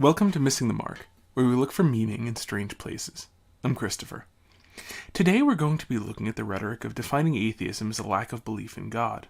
Welcome to Missing the Mark, where we look for meaning in strange places. I'm Christopher. Today we're going to be looking at the rhetoric of defining atheism as a lack of belief in God.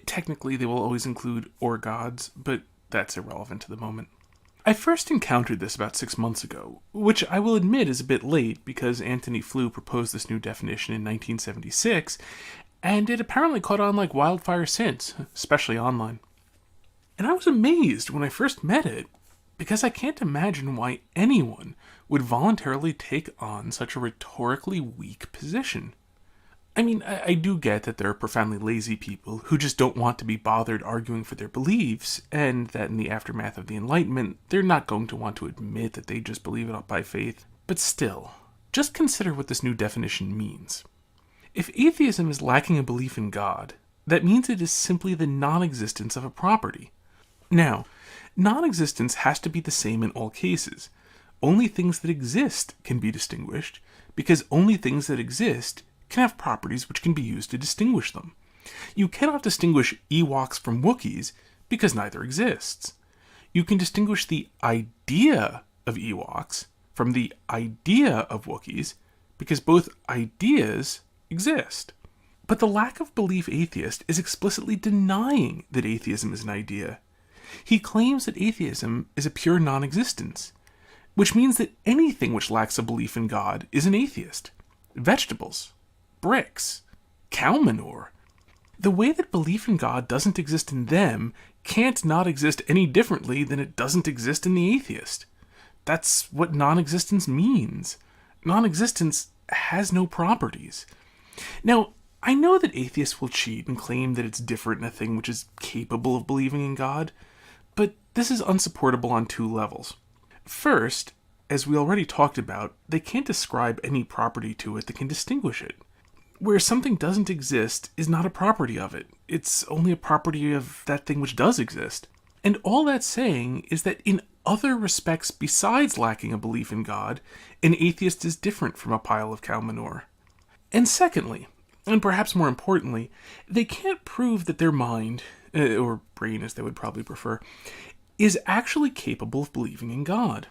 Technically, they will always include "or gods," but that's irrelevant to the moment. I first encountered this about 6 months ago, which I will admit is a bit late because Antony Flew proposed this new definition in 1976, and it apparently caught on like wildfire since, especially online. And I was amazed when I first met it, because I can't imagine why anyone would voluntarily take on such a rhetorically weak position. I mean, I do get that there are profoundly lazy people who just don't want to be bothered arguing for their beliefs, and that in the aftermath of the Enlightenment, they're not going to want to admit that they just believe it by faith. But still, just consider what this new definition means. If atheism is lacking a belief in God, that means it is simply the non-existence of a property. Now, non-existence has to be the same in all cases. Only things that exist can be distinguished, because only things that exist can have properties which can be used to distinguish them. You cannot distinguish Ewoks from Wookiees, because neither exists. You can distinguish the idea of Ewoks from the idea of Wookiees, because both ideas exist. But the lack of belief atheist is explicitly denying that atheism is an idea. He claims that atheism is a pure non-existence, which means that anything which lacks a belief in God is an atheist. Vegetables, bricks, cow manure. The way that belief in God doesn't exist in them can't not exist any differently than it doesn't exist in the atheist. That's what non-existence means. Non-existence has no properties. Now, I know that atheists will cheat and claim that it's different in a thing which is capable of believing in God, but this is unsupportable on two levels. First, as we already talked about, they can't ascribe any property to it that can distinguish it. Where something doesn't exist is not a property of it. It's only a property of that thing which does exist. And all that's saying is that in other respects besides lacking a belief in God, an atheist is different from a pile of cow manure. And secondly, and perhaps more importantly, they can't prove that their mind, or brain as they would probably prefer, is actually capable of believing in God.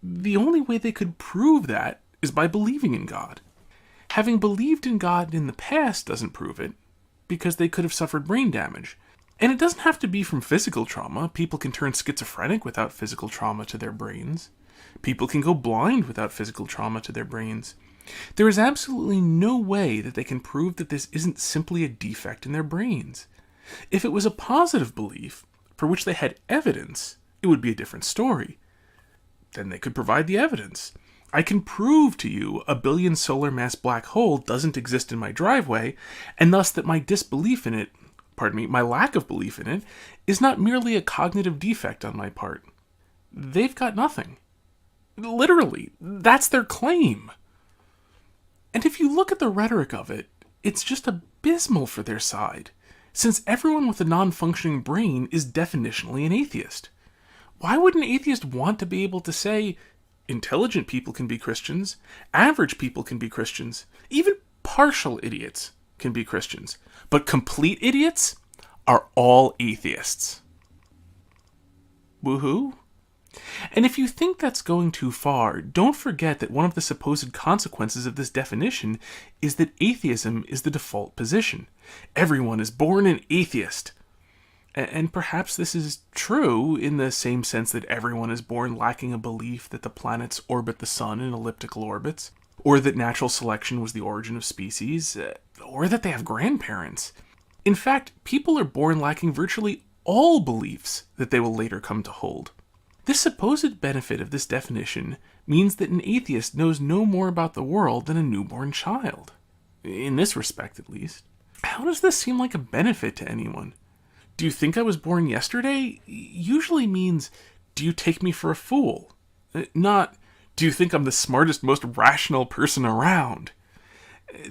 The only way they could prove that is by believing in God. Having believed in God in the past doesn't prove it, because they could have suffered brain damage. And it doesn't have to be from physical trauma. People can turn schizophrenic without physical trauma to their brains. People can go blind without physical trauma to their brains. There is absolutely no way that they can prove that this isn't simply a defect in their brains. If it was a positive belief, for which they had evidence, it would be a different story. Then they could provide the evidence. I can prove to you a billion solar mass black hole doesn't exist in my driveway, and thus that my disbelief in it, my lack of belief in it, is not merely a cognitive defect on my part. They've got nothing. Literally, that's their claim. And if you look at the rhetoric of it, it's just abysmal for their side, since everyone with a non-functioning brain is definitionally an atheist. Why would an atheist want to be able to say, intelligent people can be Christians, average people can be Christians, even partial idiots can be Christians, but complete idiots are all atheists? Woohoo? And if you think that's going too far, don't forget that one of the supposed consequences of this definition is that atheism is the default position. Everyone is born an atheist. And perhaps this is true in the same sense that everyone is born lacking a belief that the planets orbit the sun in elliptical orbits, or that natural selection was the origin of species, or that they have grandparents. In fact, people are born lacking virtually all beliefs that they will later come to hold. This supposed benefit of this definition means that an atheist knows no more about the world than a newborn child. In this respect, at least. How does this seem like a benefit to anyone? Do you think I was born yesterday? Usually means, do you take me for a fool? Not, do you think I'm the smartest, most rational person around?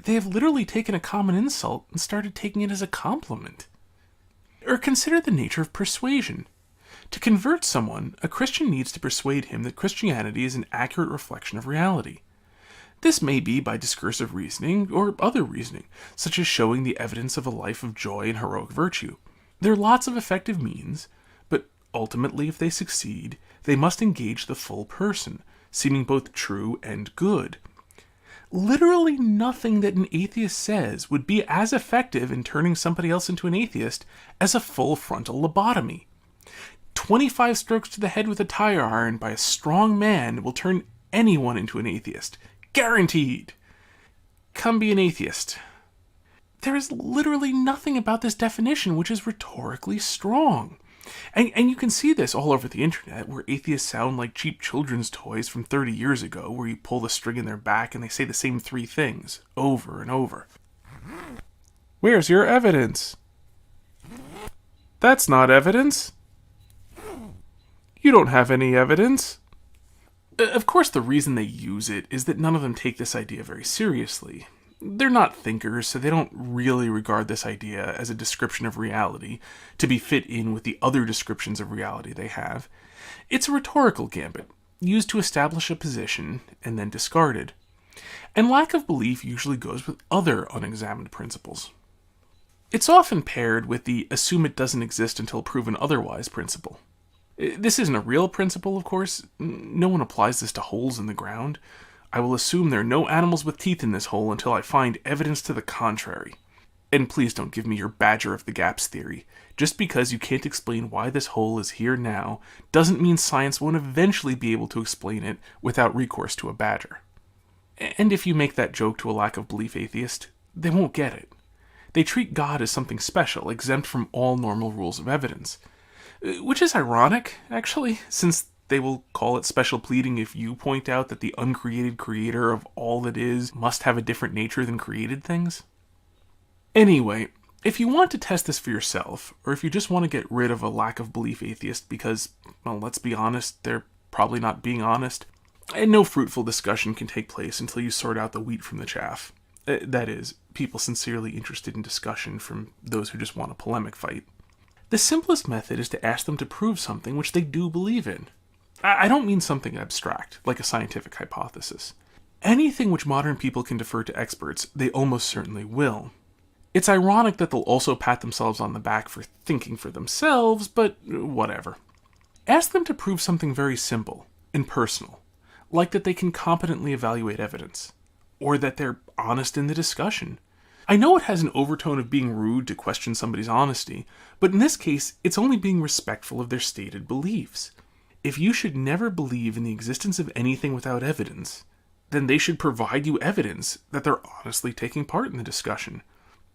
They have literally taken a common insult and started taking it as a compliment. Or consider the nature of persuasion. To convert someone, a Christian needs to persuade him that Christianity is an accurate reflection of reality. This may be by discursive reasoning or other reasoning, such as showing the evidence of a life of joy and heroic virtue. There are lots of effective means, but ultimately, if they succeed, they must engage the full person, seeming both true and good. Literally nothing that an atheist says would be as effective in turning somebody else into an atheist as a full frontal lobotomy. 25 strokes to the head with a tire iron by a strong man will turn anyone into an atheist. Guaranteed! Come be an atheist. There is literally nothing about this definition which is rhetorically strong. And you can see this all over the internet, where atheists sound like cheap children's toys from 30 years ago, where you pull the string in their back and they say the same 3 things, over and over. Where's your evidence? That's not evidence. You don't have any evidence. Of course, the reason they use it is that none of them take this idea very seriously. They're not thinkers, so they don't really regard this idea as a description of reality to be fit in with the other descriptions of reality they have. It's a rhetorical gambit, used to establish a position and then discarded. And lack of belief usually goes with other unexamined principles. It's often paired with the assume it doesn't exist until proven otherwise principle. This isn't a real principle, of course. No one applies this to holes in the ground. I will assume there are no animals with teeth in this hole until I find evidence to the contrary. And please don't give me your Badger of the Gaps theory. Just because you can't explain why this hole is here now doesn't mean science won't eventually be able to explain it without recourse to a badger. And if you make that joke to a lack of belief atheist, they won't get it. They treat God as something special, exempt from all normal rules of evidence. Which is ironic, actually, since they will call it special pleading if you point out that the uncreated creator of all that is must have a different nature than created things. Anyway, if you want to test this for yourself, or if you just want to get rid of a lack of belief atheist because, well, let's be honest, they're probably not being honest, and no fruitful discussion can take place until you sort out the wheat from the chaff. That is, people sincerely interested in discussion from those who just want a polemic fight. The simplest method is to ask them to prove something which they do believe in. I don't mean something abstract, like a scientific hypothesis. Anything which modern people can defer to experts, they almost certainly will. It's ironic that they'll also pat themselves on the back for thinking for themselves, but whatever. Ask them to prove something very simple and personal, like that they can competently evaluate evidence, or that they're honest in the discussion. I know it has an overtone of being rude to question somebody's honesty, but in this case, it's only being respectful of their stated beliefs. If you should never believe in the existence of anything without evidence, then they should provide you evidence that they're honestly taking part in the discussion.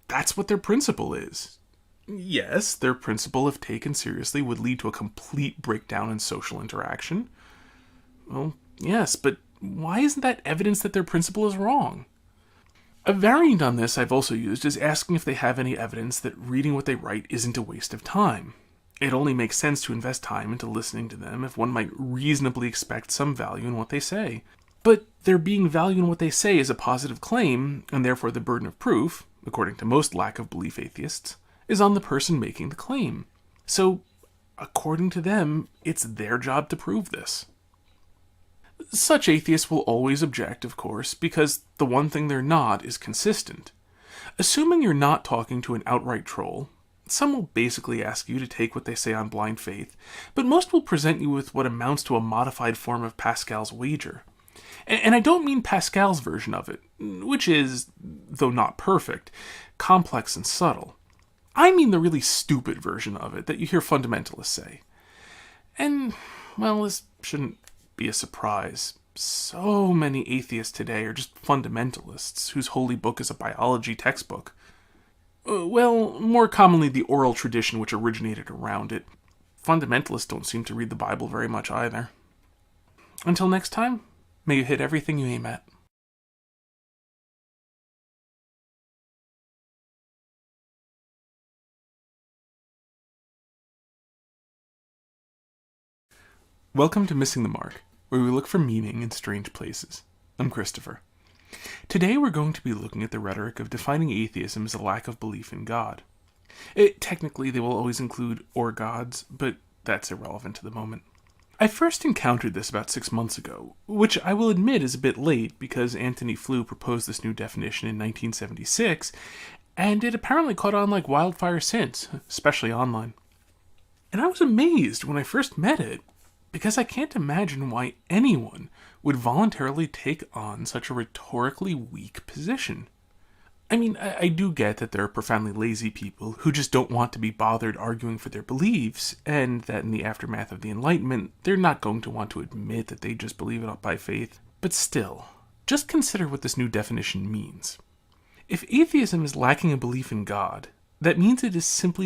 That's what their principle is. Yes, their principle, if taken seriously, would lead to a complete breakdown in social interaction. Well, yes, but why isn't that evidence that their principle is wrong? A variant on this I've also used is asking if they have any evidence that reading what they write isn't a waste of time. It only makes sense to invest time into listening to them if one might reasonably expect some value in what they say. But there being value in what they say is a positive claim, and therefore the burden of proof, according to most lack of belief atheists, is on the person making the claim. So, according to them, it's their job to prove this. Such atheists will always object, of course, because the one thing they're not is consistent. Assuming you're not talking to an outright troll, some will basically ask you to take what they say on blind faith, but most will present you with what amounts to a modified form of Pascal's wager. And I don't mean Pascal's version of it, which is, though not perfect, complex and subtle. I mean the really stupid version of it that you hear fundamentalists say. And, well, this shouldn't be a surprise. So many atheists today are just fundamentalists whose holy book is a biology textbook. Well, more commonly the oral tradition which originated around it. Fundamentalists don't seem to read the Bible very much either. Until next time, may you hit everything you aim at. Welcome to Missing the Mark, where we look for meaning in strange places. I'm Christopher. Today we're going to be looking at the rhetoric of defining atheism as a lack of belief in God. Technically, they will always include or gods, but that's irrelevant to the moment. I first encountered this about 6 months ago, which I will admit is a bit late because Antony Flew proposed this new definition in 1976, and it apparently caught on like wildfire since, especially online. And I was amazed when I first met it. because I can't imagine why anyone would voluntarily take on such a rhetorically weak position. I mean, I do get that there are profoundly lazy people who just don't want to be bothered arguing for their beliefs, and that in the aftermath of the Enlightenment, they're not going to want to admit that they just believe it by faith. But still, just consider what this new definition means. If atheism is lacking a belief in God, that means it is simply